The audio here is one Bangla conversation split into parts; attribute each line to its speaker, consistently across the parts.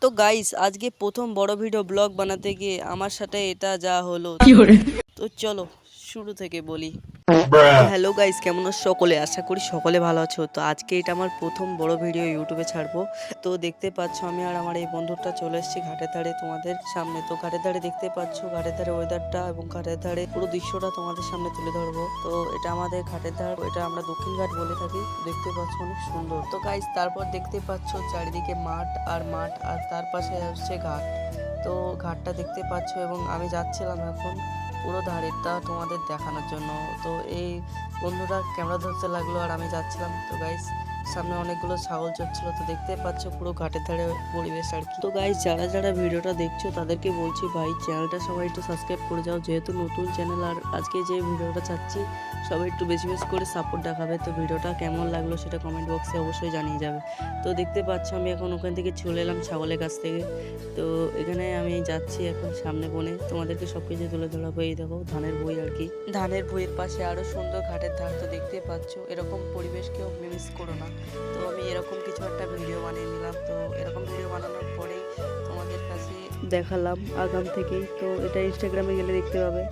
Speaker 1: তো গাইস আজকে প্রথম বড় ভিডিও ব্লগ বানাতে গিয়ে আমার সাথে এটা যা হলো। তো চলো শুরু থেকে বলি। হ্যালো গাইস, কেমন আছো সকলে? আশা করি সকলে ভালো আছো। তো আজকে এটা আমার প্রথম বড় ভিডিও ইউটিউবে ছাড়বো। তো দেখতে পাচ্ছ আমি আর আমার এই বন্ধুটা চলে এসেছি ঘাটের ধারে তোমাদের সামনে। তো ঘাটের ধারে দেখতে পাচ্ছ ঘাটের ধারে ওয়েদারটা এবং ঘাটের ধারে পুরো দৃশ্যটা তোমাদের সামনে তুলে ধরবো। তো এটা আমাদের ঘাটের ধার, এটা আমরা দক্ষিণ ঘাট বলে থাকি। দেখতে পাচ্ছ অনেক সুন্দর। তো গাইস তারপর দেখতে পাচ্ছ চারিদিকে মাঠ আর তার পাশে আসছে ঘাট। তো ঘাটটা দেখতে পাচ্ছ এবং আমি যাচ্ছিলাম এখন পুরো ধারেরটা তোমাদের দেখানোর জন্য। তো এই বন্ধুরা ক্যামেরা ধরতে লাগলো আর আমি যাচ্ছিলাম। তো গাইস সামনে অনেকগুলো ছাগল চড়ছিল। তো দেখতে পাচ্ছ পুরো ঘাটের ধারে পরিবেশ আর কি। তো গাইস যারা যারা ভিডিওটা দেখছো তাদেরকে বলছি ভাই চ্যানেলটা সবাই একটু সাবস্ক্রাইব করে যাও, যেহেতু নতুন চ্যানেল। আর আজকে যে ভিডিওটা চাচ্ছি সবাই একটু বেশি বেশি করে সাপোর্ট দেখাবে। তো ভিডিওটা কেমন লাগলো সেটা কমেন্ট বক্সে অবশ্যই জানিয়ে যাবে। তো দেখতে পাচ্ছ আমি এখন ওখান থেকে চলে এলাম ছাগলের কাছ থেকে। তো এখানে আমি যাচ্ছি এখন সামনে বনে, তোমাদেরকে সবকিছু তুলে ধরাবো। এই দেখো ধানের বই আর কি, ধানের বইয়ের পাশে আরো সুন্দর ঘাটের ধার। তো দেখতে পাচ্ছ এরকম পরিবেশ কেউ মিস করো না। তো আমি এরকম কিছু একটা ভিডিও বানিয়ে নিলাম। তো এরকম ভিডিও বানানোর পরেই তোমাদের কাছে দেখালাম আগাম থেকেই। তো এটা ইনস্টাগ্রামে গেলে দেখতে পাবে।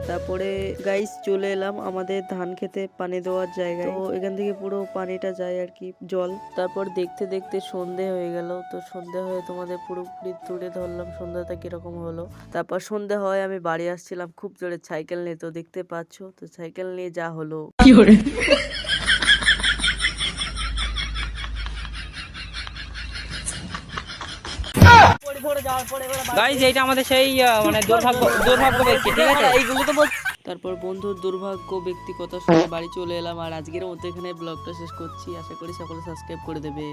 Speaker 1: তারপরে গাইস চলে এলাম আমাদের ধান খেতে পানি দেওয়ার জায়গায়। তো এখান থেকে পুরো পানিটা যায় আর কি, জল। তারপর দেখতে দেখতে সন্ধে হয়ে গেল। তো সন্ধে হয়ে তোমাদের পুরোপুরি তুলে ধরলাম সন্ধ্যাটা কিরকম হলো। তারপর সন্ধে হয় আমি বাড়ি আসছিলাম খুব জোরে সাইকেল নিয়ে। তো দেখতে পাচ্ছ তো সাইকেল নিয়ে যা হলো।
Speaker 2: গাইস এইটা আমাদের সেই মানে দুর্ভাগ্য ব্যক্তি, ঠিক আছে?
Speaker 1: এইগুলো তো তারপর বন্ধুর দুর্ভাগ্য ব্যক্তিগত শুনে বাড়ি চলে এলাম। আর আজকের মতো এখানে ব্লগটা শেষ করছি। আশা করি সকলে সাবস্ক্রাইব করে দেবে।